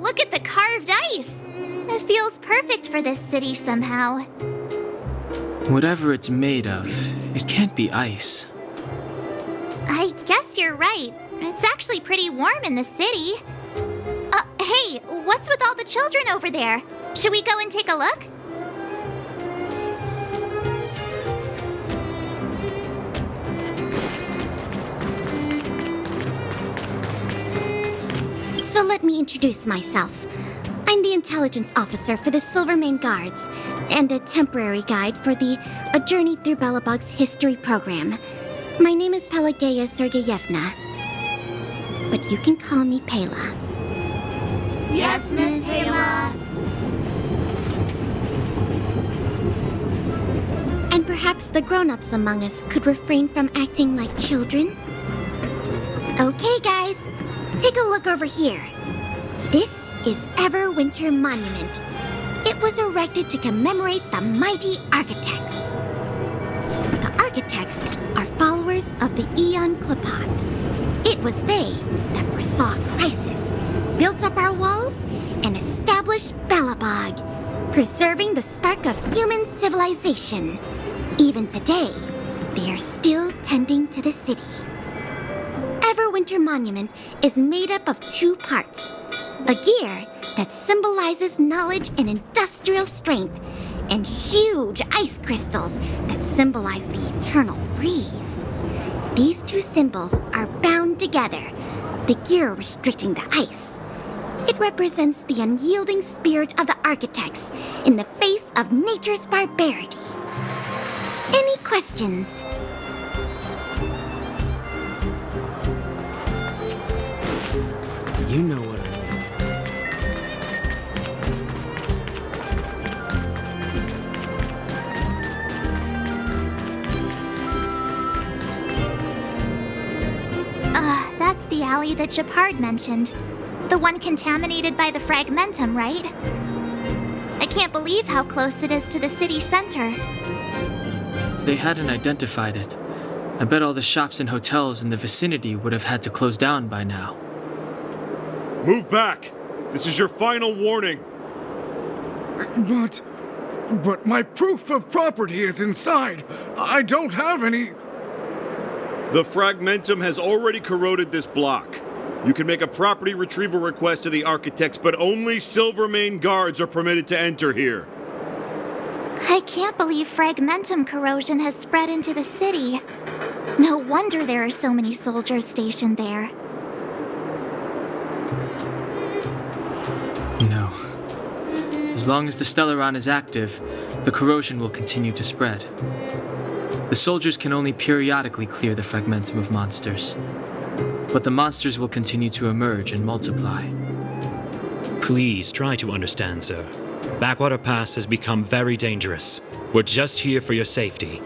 look at the carved ice! It feels perfect for this city somehow. Whatever it's made of, it can't be ice. I guess you're right. It's actually pretty warm in the city. Hey, what's with all the children over there? Should we go and take a look? So let me introduce myself. I'm the intelligence officer for the Silvermane Guards, and a temporary guide for the A Journey Through Belobog's history program. My name is Pelageya Sergeyevna, but you can call me Pela. Yes, Miss Pela. And perhaps the grown-ups among us could refrain from acting like children? Okay, guys, take a look over here. This is Everwinter Monument. It was erected to commemorate the mighty architects. The architects are followers of the Aeon Klapoth. It was they that foresaw crisis, built up our walls, and established Belobog, preserving the spark of human civilization. Even today, they are still tending to the city. Everwinter Monument is made up of 2 parts. A gear that symbolizes knowledge and industrial strength, and huge ice crystals that symbolize the eternal freeze. These 2 symbols are bound together, the gear restricting the ice. It represents the unyielding spirit of the architects in the face of nature's barbarity. Any questions? You know what I mean. That's the alley that Shepard mentioned. The one contaminated by the fragmentum, right? I can't believe how close it is to the city center. If they hadn't identified it, I bet all the shops and hotels in the vicinity would have had to close down by now. Move back! This is your final warning! But my proof of property is inside. I don't have any... The fragmentum has already corroded this block. You can make a property retrieval request to the architects, but only Silvermane Guards are permitted to enter here. I can't believe fragmentum corrosion has spread into the city. No wonder there are so many soldiers stationed there. No. As long as the Stellaron is active, the corrosion will continue to spread. The soldiers can only periodically clear the fragmentum of monsters, but the monsters will continue to emerge and multiply. Please try to understand, sir. Backwater Pass has become very dangerous. We're just here for your safety.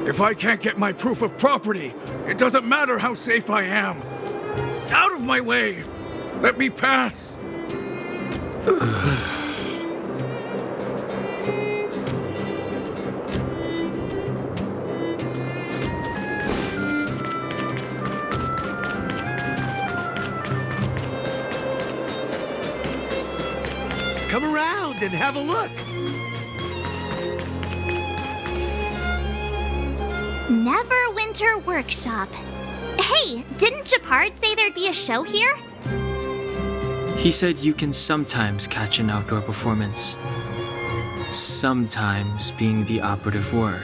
If I can't get my proof of property, it doesn't matter how safe I am. Out of my way! Let me pass! Come around and have a look. Neverwinter Workshop. Hey, didn't Shepard say there'd be a show here? He said you can sometimes catch an outdoor performance. Sometimes being the operative word.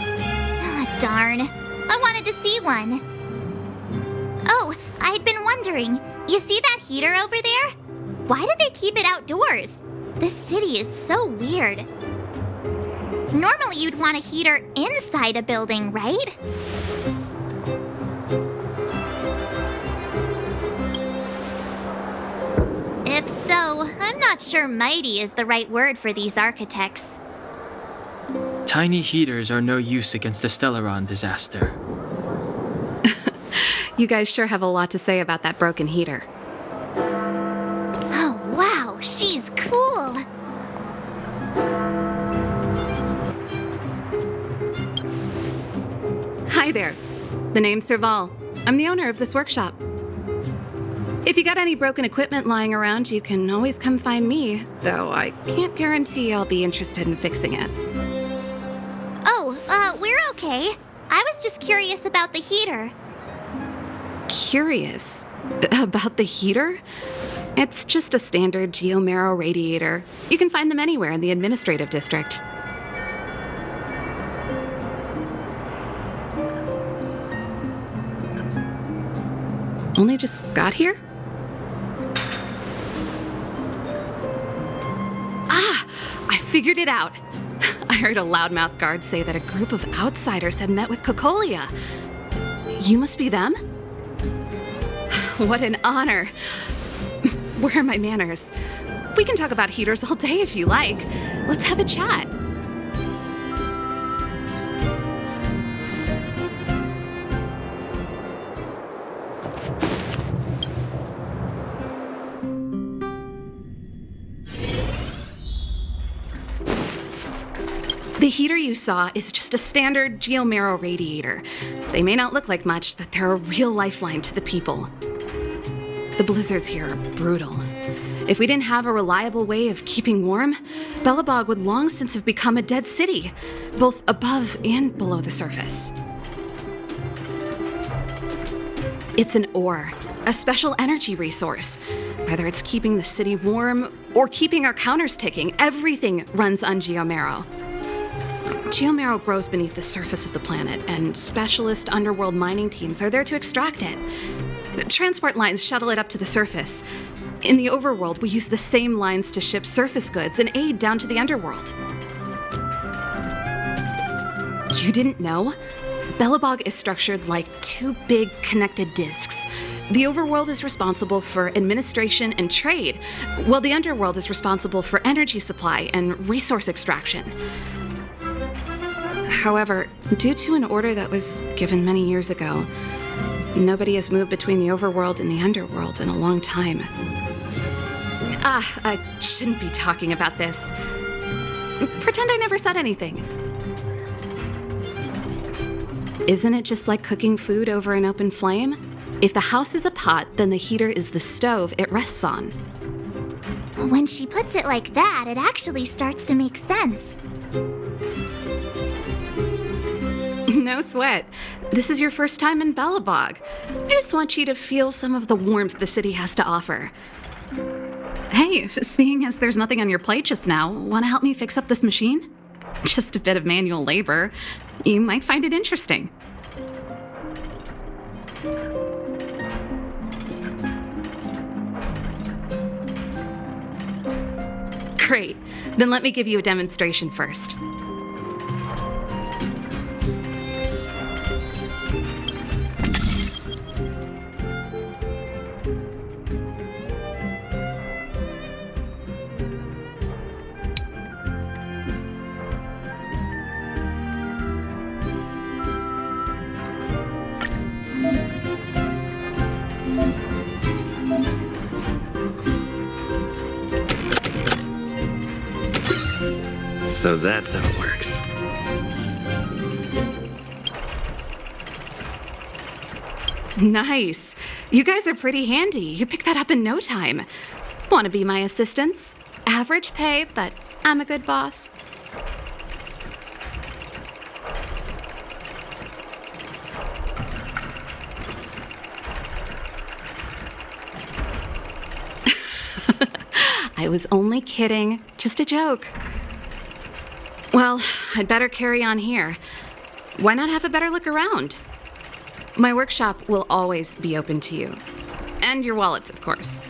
Ah, darn. I wanted to see one. Oh, I'd been wondering. You see that heater over there? Why do they keep it outdoors? This city is so weird. Normally you'd want a heater inside a building, right? If so, I'm not sure mighty is the right word for these architects. Tiny heaters are no use against the Stellaron disaster. You guys sure have a lot to say about that broken heater. Oh, wow, she's cool. Hi there. The name's Serval. I'm the owner of this workshop. If you got any broken equipment lying around, you can always come find me, though I can't guarantee I'll be interested in fixing it. Oh, we're okay. I was just curious about the heater. Curious? About the heater? It's just a standard Geo radiator. You can find them anywhere in the administrative district. Only just got here? Ah! I figured it out! I heard a loudmouth guard say that a group of outsiders had met with Cocolia. You must be them? What an honor. Where are my manners? We can talk about heaters all day if you like. Let's have a chat. The heater you saw is just a standard Geo radiator. They may not look like much, but they're a real lifeline to the people. The blizzards here are brutal. If we didn't have a reliable way of keeping warm, Belobog would long since have become a dead city, both above and below the surface. It's an ore, a special energy resource. Whether it's keeping the city warm or keeping our counters ticking, everything runs on Geomero. Geomero grows beneath the surface of the planet, and specialist underworld mining teams are there to extract it. Transport lines shuttle it up to the surface. In the overworld, we use the same lines to ship surface goods and aid down to the underworld. You didn't know? Belobog is structured like two big connected disks. The overworld is responsible for administration and trade, while the underworld is responsible for energy supply and resource extraction. However, due to an order that was given many years ago, nobody has moved between the overworld and the underworld in a long time. I shouldn't be talking about this. Pretend I never said anything. Isn't it just like cooking food over an open flame? If the house is a pot, then the heater is the stove it rests on. When she puts it like that, it actually starts to make sense. No sweat. This is your first time in Belobog. I just want you to feel some of the warmth the city has to offer. Hey, seeing as there's nothing on your plate just now, want to help me fix up this machine? Just a bit of manual labor. You might find it interesting. Great. Then let me give you a demonstration first. So that's how it works. Nice. You guys are pretty handy. You picked that up in no time. Want to be my assistants? Average pay, but I'm a good boss. I was only kidding. Just a joke. Well, I'd better carry on here. Why not have a better look around? My workshop will always be open to you. And your wallets, of course.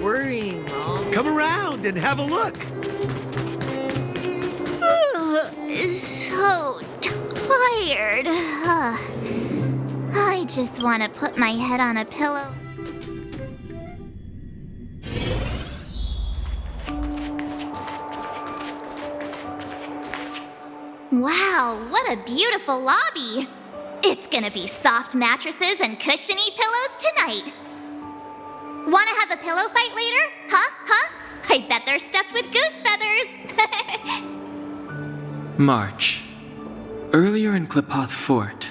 Worrying, Mom. Come around and have a look. So tired. I just want to put my head on a pillow. Wow, what a beautiful lobby! It's gonna be soft mattresses and cushiony pillows tonight. Wanna have a pillow fight later? Huh? I bet they're stuffed with goose feathers! March. Earlier in Klipoth Fort.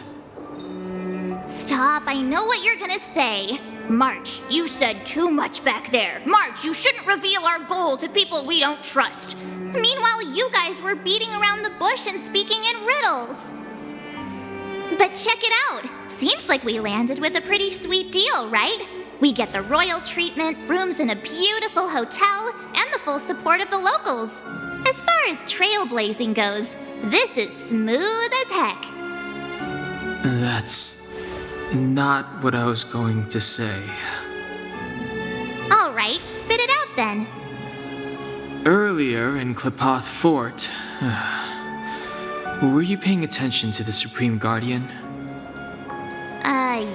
Stop, I know what you're gonna say. March, you said too much back there. March, you shouldn't reveal our goal to people we don't trust. Meanwhile, you guys were beating around the bush and speaking in riddles. But check it out. Seems like we landed with a pretty sweet deal, right? We get the royal treatment, rooms in a beautiful hotel, and the full support of the locals. As far as trailblazing goes, this is smooth as heck. That's not what I was going to say. All right, spit it out then. Earlier in Klipoth Fort, were you paying attention to the Supreme Guardian?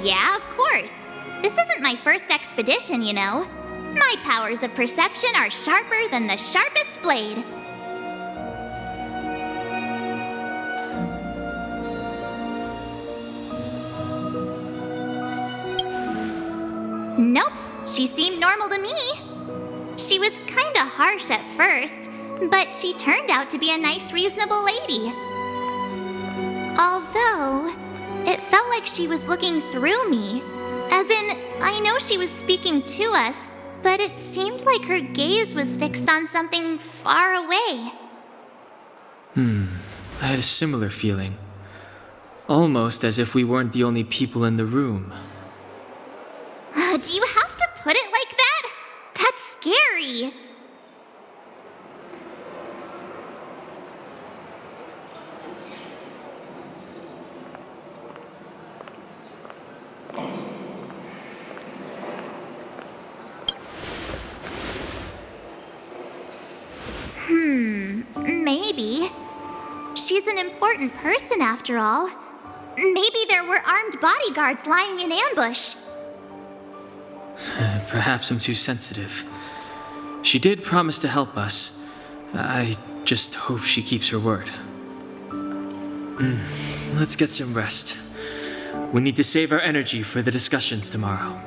Yeah, of course. This isn't my first expedition, you know. My powers of perception are sharper than the sharpest blade. Nope, she seemed normal to me. She was kinda harsh at first, but she turned out to be a nice, reasonable lady. Although, it felt like she was looking through me. As in, I know she was speaking to us, but it seemed like her gaze was fixed on something far away. I had a similar feeling. Almost as if we weren't the only people in the room. Do you have to put it like that? That's scary. Maybe. She's an important person after all. Maybe there were armed bodyguards lying in ambush. Perhaps I'm too sensitive. She did promise to help us. I just hope she keeps her word. Let's get some rest. We need to save our energy for the discussions tomorrow.